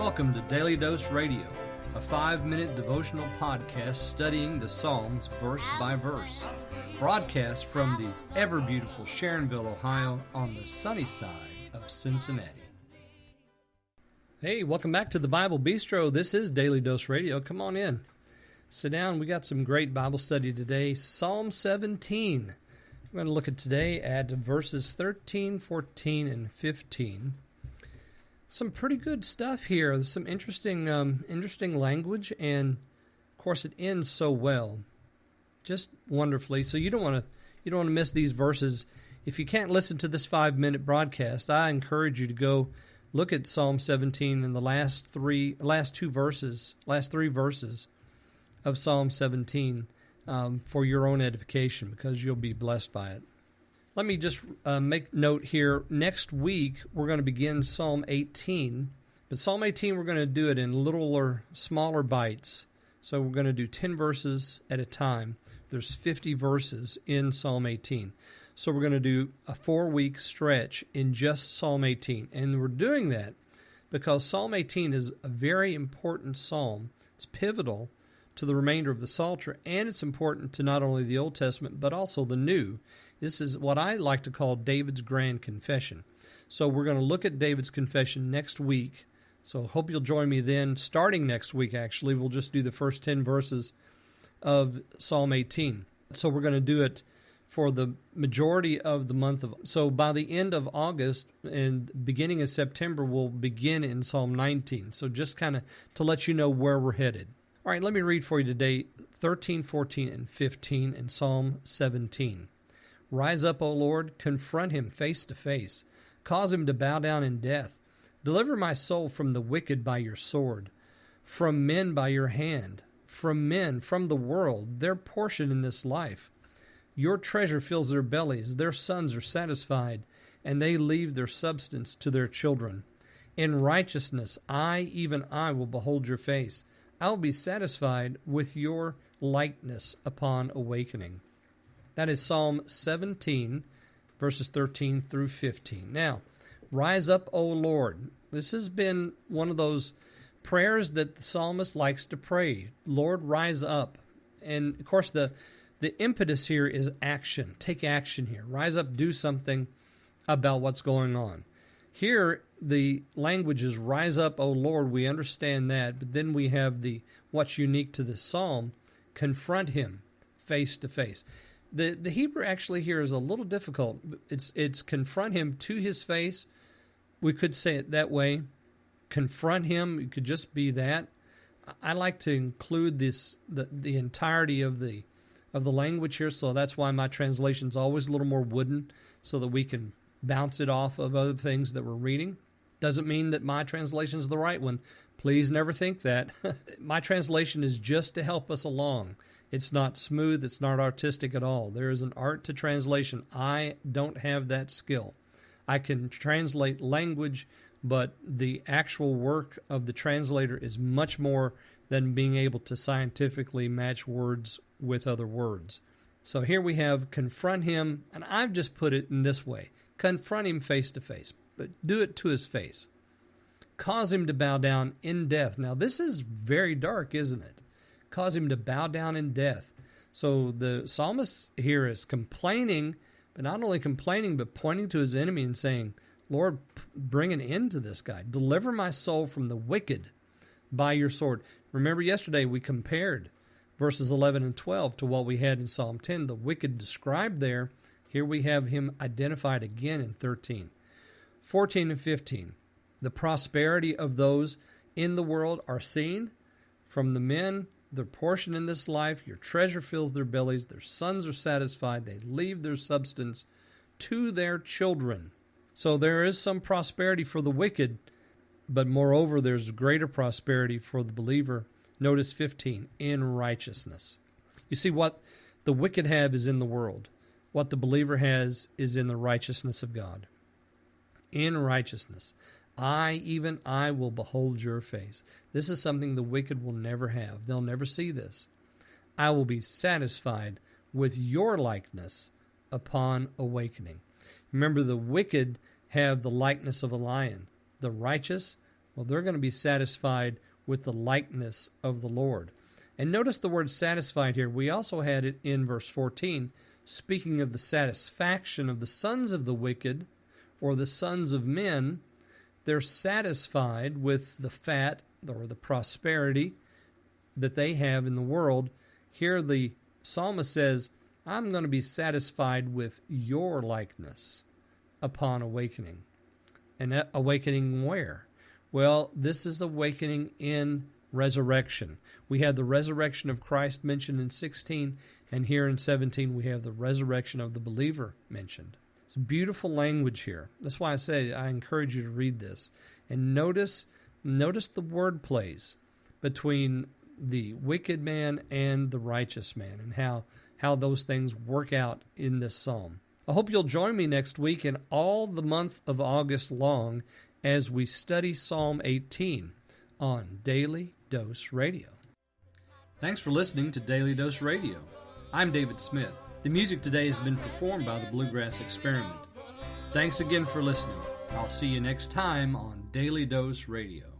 Welcome to Daily Dose Radio, a 5-minute devotional podcast studying the Psalms verse by verse. Broadcast from the ever-beautiful Sharonville, Ohio, on the sunny side of Cincinnati. Hey, welcome back to the Bible Bistro. This is Daily Dose Radio. Come on in. Sit down. We got some great Bible study today. Psalm 17. We're going to look at today at verses 13, 14, and 15. Some pretty good stuff here. There's some interesting language, and of course it ends so well, just wonderfully. So you don't want to miss these verses. If you can't listen to this 5-minute broadcast, I encourage you to go look at Psalm 17 and the last three verses of Psalm 17 for your own edification, because you'll be blessed by it. Let me just make note here. Next week, we're going to begin Psalm 18. But Psalm 18, we're going to do it in littler, smaller bites. So we're going to do 10 verses at a time. There's 50 verses in Psalm 18. So we're going to do a 4-week stretch in just Psalm 18. And we're doing that because Psalm 18 is a very important psalm. It's pivotal to the remainder of the Psalter, and it's important to not only the Old Testament, but also the New. This is what I like to call David's Grand Confession. So we're going to look at David's confession next week. So hope you'll join me then. Starting next week, actually, we'll just do the first 10 verses of Psalm 18. So we're going to do it for the majority of the month of... So by the end of August and beginning of September, we'll begin in Psalm 19. So just kind of to let you know where we're headed. All right, let me read for you today 13, 14, and 15 in Psalm 17. Rise up, O Lord, confront him face to face. Cause him to bow down in death. Deliver my soul from the wicked by your sword, from men by your hand, from men, from the world, their portion in this life. Your treasure fills their bellies, their sons are satisfied, and they leave their substance to their children. In righteousness, even I, will behold your face. I will be satisfied with your likeness upon awakening. That is Psalm 17, verses 13 through 15. Now, rise up, O Lord. This has been one of those prayers that the psalmist likes to pray. Lord, rise up. And, of course, the impetus here is action. Take action here. Rise up, do something about what's going on. Here, the language is rise up, O Lord. We understand that. But then we have what's unique to this psalm, confront him face to face. The Hebrew actually here is a little difficult. It's confront him to his face. We could say it that way. Confront him. It could just be that. I like to include the entirety of the language here, so that's why my translation is always a little more wooden, so that we can bounce it off of other things that we're reading. Doesn't mean that my translation is the right one. Please never think that. My translation is just to help us along. It's not smooth. It's not artistic at all. There is an art to translation. I don't have that skill. I can translate language, but the actual work of the translator is much more than being able to scientifically match words with other words. So here we have confront him, and I've just put it in this way. Confront him face to face, but do it to his face. Cause him to bow down in death. Now this is very dark, isn't it? Cause him to bow down in death. So the psalmist here is complaining, but not only complaining, but pointing to his enemy and saying, Lord, bring an end to this guy. Deliver my soul from the wicked by your sword. Remember yesterday we compared verses 11 and 12 to what we had in Psalm 10. The wicked described there. Here we have him identified again in 13. 14 and 15. The prosperity of those in the world are seen from the men, their portion in this life. Your treasure fills their bellies. Their sons are satisfied. They leave their substance to their children. So there is some prosperity for the wicked, but moreover, there's greater prosperity for the believer. Notice 15, in righteousness. You see, what the wicked have is in the world. What the believer has is in the righteousness of God. In righteousness. Even I will behold your face. This is something the wicked will never have. They'll never see this. I will be satisfied with your likeness upon awakening. Remember, the wicked have the likeness of a lion. The righteous Well, they're going to be satisfied with the likeness of the Lord. And notice the word satisfied here. We also had it in verse 14, speaking of the satisfaction of the sons of the wicked, or the sons of men. They're satisfied with the fat or the prosperity that they have in the world. Here the psalmist says, I'm going to be satisfied with your likeness upon awakening. And awakening where? Well, this is awakening in resurrection. We had the resurrection of Christ mentioned in 16, and here in 17 we have the resurrection of the believer mentioned. It's beautiful language here. That's why I say I encourage you to read this. And notice the word plays between the wicked man and the righteous man, and how those things work out in this psalm. I hope you'll join me next week and all the month of August long as we study Psalm 18 on Daily Dose Radio. Thanks for listening to Daily Dose Radio. I'm David Smith. The music today has been performed by the Bluegrass Experiment. Thanks again for listening. I'll see you next time on Daily Dose Radio.